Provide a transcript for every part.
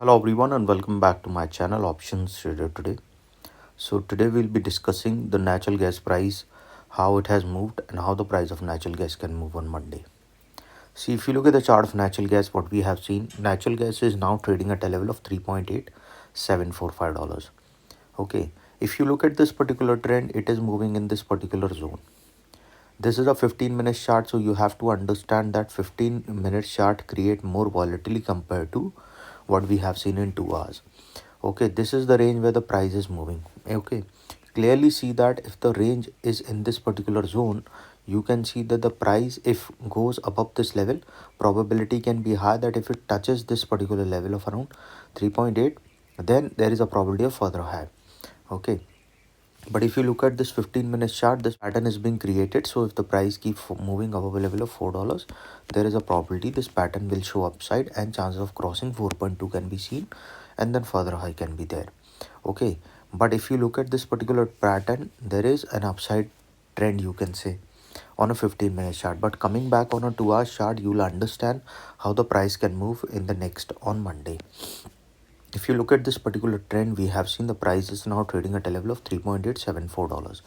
Hello everyone and welcome back to my channel Options Trader Today. So today we'll be discussing the natural gas price, how it has moved and how the price of natural gas can move on Monday. See, if you look at the chart of natural gas, what we have seen, natural gas is now trading at a level of $3.8745. Okay, if you look at this particular trend, it is moving in this particular zone. This is a 15-minute chart, so you have to understand that 15-minute chart create more volatility compared to what we have seen in 2 hours. Okay, this is the range where the price is moving. Okay, clearly see that if the range is in this particular zone, you can see that the price, if goes above this level, probability can be high that if it touches this particular level of around 3.8, then there is a probability of further high. Okay, but if you look at this 15-minute chart, this pattern is being created. So if the price keeps moving above a level of $4, there is a probability this pattern will show upside and chances of crossing 4.2 can be seen, and then further high can be there. Okay, but if you look at this particular pattern, there is an upside trend, you can say, on a 15-minute chart. But coming back on a 2-hour chart, you will understand how the price can move in the next on Monday. If you look at this particular trend, we have seen the price is now trading at a level of $3.874.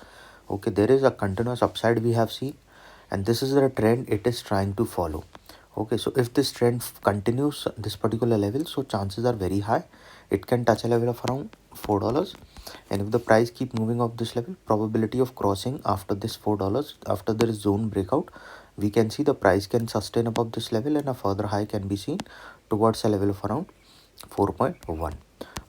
Okay, there is a continuous upside we have seen, and this is the trend it is trying to follow. Okay, so if this trend continues this particular level, so chances are very high it can touch a level of around $4. And if the price keep moving up this level, probability of crossing after this $4, after there is zone breakout, we can see the price can sustain above this level and a further high can be seen towards a level of around 4.1.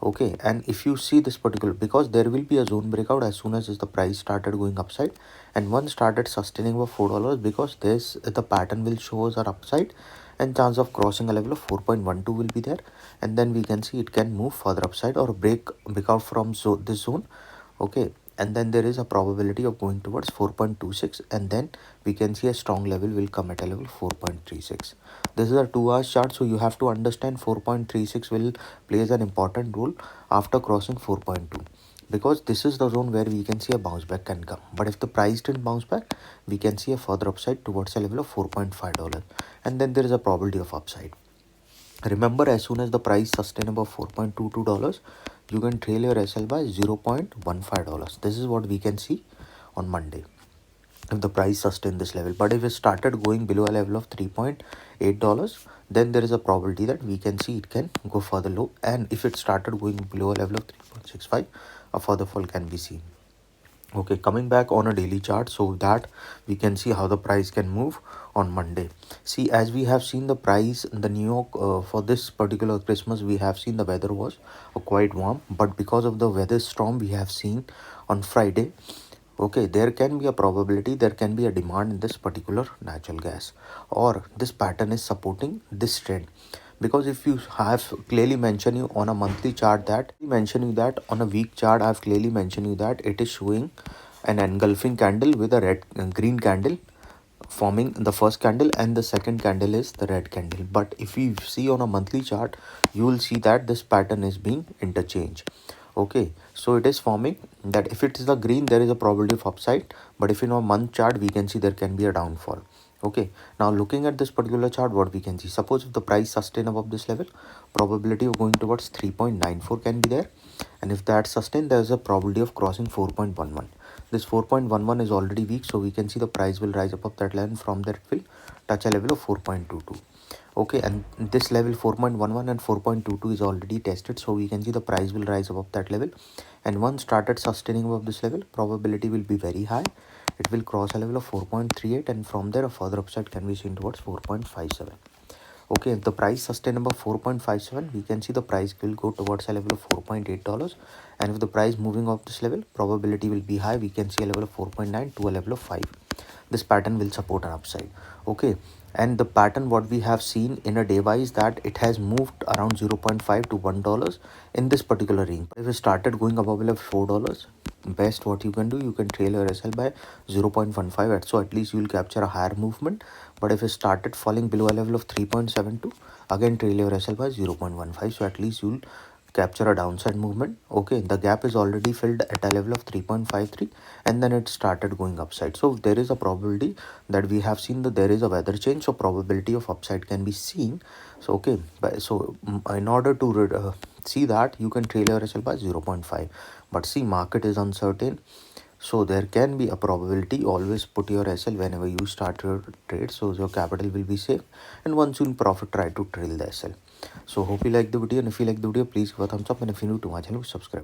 Okay, and if you see this particular, because there will be a zone breakout as soon as the price started going upside, and one started sustaining over $4, because this the pattern will show us our upside and chance of crossing a level of 4.12 will be there, and then we can see it can move further upside or break out from this zone. Okay, and then there is a probability of going towards 4.26, and then we can see a strong level will come at a level 4.36. This is a 2-hour chart, so you have to understand 4.36 will plays an important role after crossing 4.2, because this is the zone where we can see a bounce back can come. But if the price didn't bounce back, we can see a further upside towards a level of $4.5, and then there is a probability of upside. Remember, as soon as the price sustain above $4.22, you can trail your SL by $0.15. This is what we can see on Monday if the price sustain this level. But if it started going below a level of $3.8, then there is a probability that we can see it can go further low. And if it started going below a level of 3.65, a further fall can be seen. Okay, coming back on a daily chart, so that we can see how the price can move on Monday. See, as we have seen the price in the New York for this particular Christmas, we have seen the weather was quite warm, but because of the weather storm we have seen on Friday, okay, there can be a probability, there can be a demand in this particular natural gas, or this pattern is supporting this trend. Because if you have clearly mentioned you on a monthly chart, that mention you that on a week chart, I have clearly mentioned you that it is showing an engulfing candle with a red green candle forming the first candle, and the second candle is the red candle. But if you see on a monthly chart, you will see that this pattern is being interchanged. Okay, so it is forming that if it is the green, there is a probability of upside, but if in a month chart, we can see there can be a downfall. Okay, now looking at this particular chart, what we can see, suppose if the price sustain above this level, probability of going towards 3.94 can be there, and if that sustain, there is a probability of crossing 4.11. This 4.11 is already weak, so we can see the price will rise above that level. From there it will touch a level of 4.22. Okay, and this level 4.11 and 4.22 is already tested, so we can see the price will rise above that level, and once started sustaining above this level, probability will be very high, it will cross a level of 4.38, and from there a further upside can be seen towards 4.57. Okay, if the price sustain above 4.57, we can see the price will go towards a level of $4.8, and if the price moving off this level, probability will be high, we can see a level of 4.9 to a level of 5. This pattern will support an upside. Okay, and the pattern what we have seen in a day wise, that it has moved around 0.5 to $1 in this particular range. If it started going above a level of $4, best what you can do, you can trail your SL by 0.15, so at least you will capture a higher movement. But if it started falling below a level of 3.72, again trail your SL by 0.15, so at least you will capture a downside movement. Okay, the gap is already filled at a level of 3.53 and then it started going upside. So there is a probability that we have seen that there is a weather change, so probability of upside can be seen. So okay, so in order to see that, you can trail your SL by 0.5, but see, market is uncertain, so there can be a probability. Always put your SL whenever you start your trade, so your capital will be safe, and once you in profit, try to trail the SL. So hope you like the video, and if you like the video, please give a thumbs up, and if you're new to my channel, subscribe.